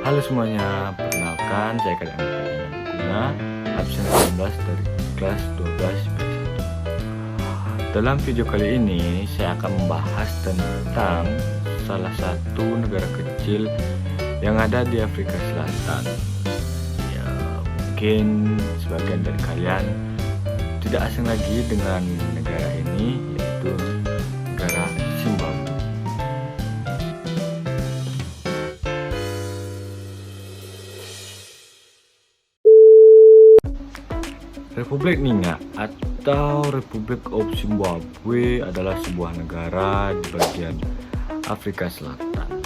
Halo semuanya, perkenalkan saya Kadang Guna, absen 19 dari kelas 12 B1. Dalam video kali ini saya akan membahas tentang salah satu negara kecil yang ada di Afrika Selatan. Ya, mungkin sebagian dari kalian tidak asing lagi dengan negara ini, yaitu negara Zimbabwe. Republik Ninga atau Republic of Zimbabwe adalah sebuah negara di bagian Afrika Selatan.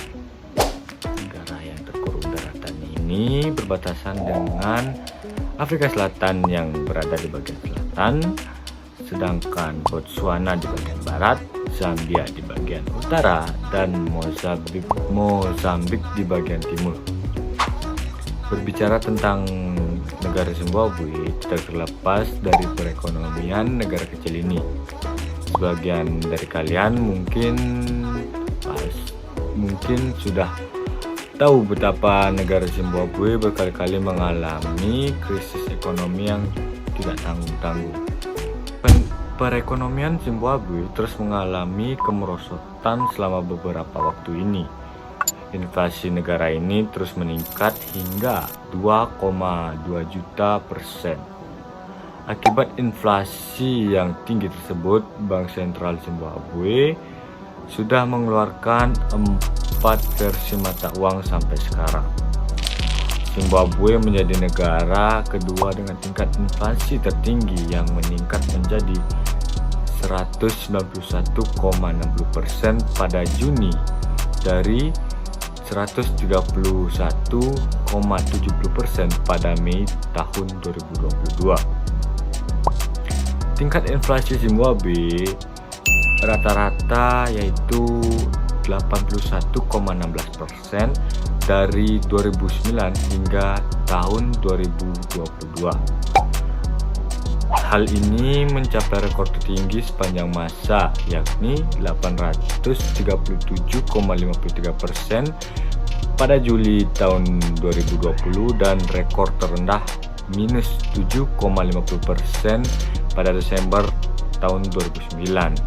Negara yang terkurung daratan ini berbatasan dengan Afrika Selatan yang berada di bagian selatan, sedangkan Botswana di bagian barat, Zambia di bagian utara, dan Mozambik di bagian timur. Berbicara tentang negara Zimbabwe, tidak terlepas dari perekonomian negara kecil ini. Sebagian dari kalian mungkin sudah tahu betapa negara Zimbabwe berkali-kali mengalami krisis ekonomi yang tidak tanggung-tanggung. Perekonomian Zimbabwe terus mengalami kemerosotan selama beberapa waktu ini. Inflasi negara ini terus meningkat hingga 2,2 juta %. Akibat inflasi yang tinggi tersebut, Bank Sentral Zimbabwe sudah mengeluarkan 4 versi mata uang sampai sekarang. Zimbabwe menjadi negara kedua dengan tingkat inflasi tertinggi yang meningkat menjadi 191,60% pada Juni dari 131,70% pada Mei tahun 2022. Tingkat inflasi Zimbabwe rata-rata yaitu 81,16% dari 2009 hingga tahun 2022. Hal ini mencapai rekor tertinggi sepanjang masa, yakni 837,53% pada Juli tahun 2020 dan rekor terendah minus 7,50% pada Desember tahun 2009.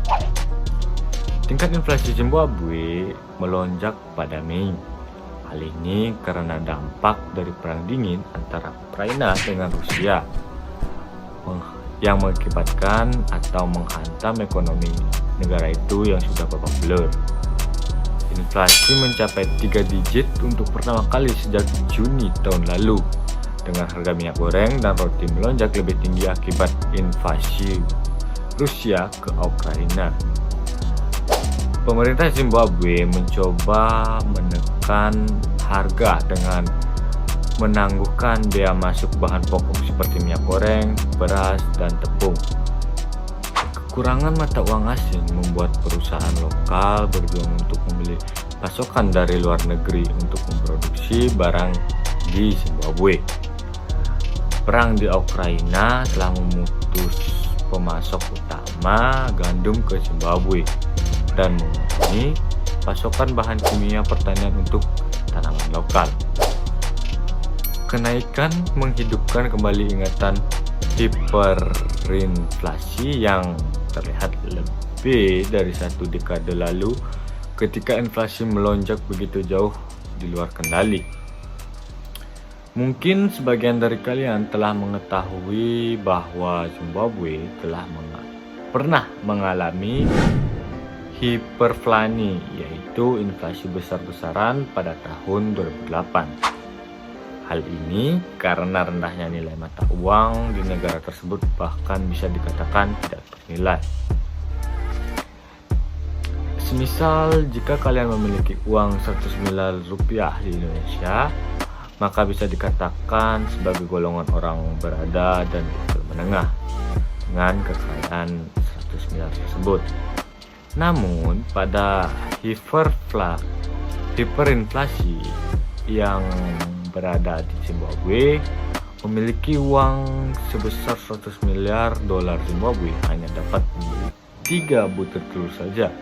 Tingkat inflasi Zimbabwe melonjak pada Mei. Hal ini karena dampak dari perang dingin antara Ukraina dengan Rusia yang mengakibatkan atau menghantam ekonomi negara itu yang sudah babak belur. Inflasi mencapai 3 digit untuk pertama kali sejak Juni tahun lalu, dengan harga minyak goreng dan roti melonjak lebih tinggi akibat invasi Rusia ke Ukraina. Pemerintah Zimbabwe mencoba menekan harga dengan menangguhkan bea masuk bahan pokok seperti minyak goreng, beras, dan tepung. Kekurangan mata uang asing membuat perusahaan lokal berjuang untuk membeli pasokan dari luar negeri untuk memproduksi barang di Zimbabwe. Perang di Ukraina telah memutus pemasok utama gandum ke Zimbabwe dan mengurangi pasokan bahan kimia pertanian untuk tanaman lokal. Kenaikan menghidupkan kembali ingatan hiperinflasi yang terlihat lebih dari 1 dekade lalu ketika inflasi melonjak begitu jauh di luar kendali. Mungkin sebagian dari kalian telah mengetahui bahwa Zimbabwe pernah mengalami hiperflasi, yaitu inflasi besar-besaran pada tahun 2008. Hal ini karena rendahnya nilai mata uang di negara tersebut bahkan bisa dikatakan tidak bernilai. Semisal jika kalian memiliki uang 100 miliar rupiah di Indonesia, maka bisa dikatakan sebagai golongan orang berada dan level menengah dengan kekayaan 100 miliar tersebut. Namun pada hiperinflasi yang berada di Zimbabwe memiliki uang sebesar 100 miliar dolar Zimbabwe hanya dapat membeli 3 butir telur saja.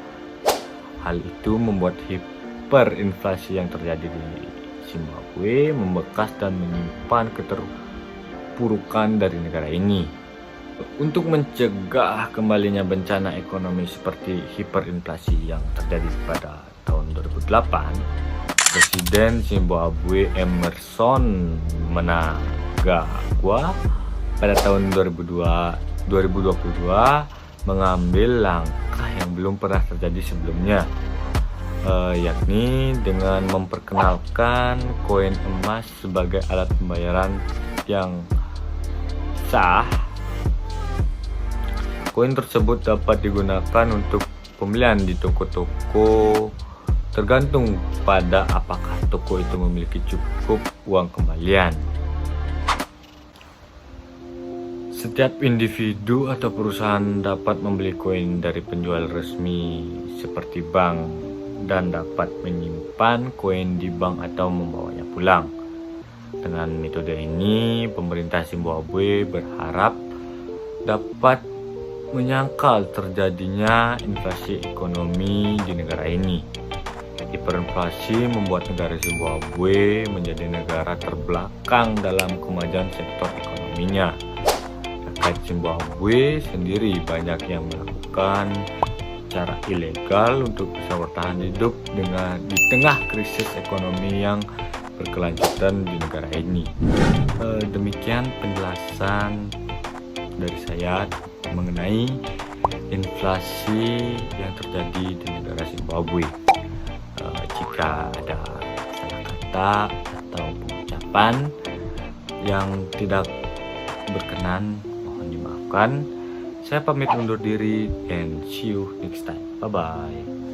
Hal itu membuat hiperinflasi yang terjadi di Zimbabwe membekas dan menyimpan keterpurukan dari negara ini. Untuk mencegah kembalinya bencana ekonomi seperti hiperinflasi yang terjadi pada tahun 2008, Presiden Zimbabwe Emmerson Mnangagwa pada tahun 2022 mengambil langkah yang belum pernah terjadi sebelumnya, yakni dengan memperkenalkan koin emas sebagai alat pembayaran yang sah. Koin tersebut dapat digunakan untuk pembelian di toko-toko, tergantung pada apakah toko itu memiliki cukup uang kembalian. Setiap individu atau perusahaan dapat membeli koin dari penjual resmi seperti bank dan dapat menyimpan koin di bank atau membawanya pulang. Dengan metode ini, pemerintah Zimbabwe berharap dapat menyangkal terjadinya inflasi ekonomi di negara ini. Hiperinflasi membuat negara Zimbabwe menjadi negara terbelakang dalam kemajuan sektor ekonominya. Rakyat Zimbabwe sendiri banyak yang melakukan cara ilegal untuk bisa bertahan hidup di tengah krisis ekonomi yang berkelanjutan di negara ini. Demikian penjelasan dari saya mengenai inflasi yang terjadi di negara Zimbabwe. Jika ada salah kata atau pengucapan yang tidak berkenan, mohon dimaafkan. Saya pamit undur diri and see you next time. Bye bye.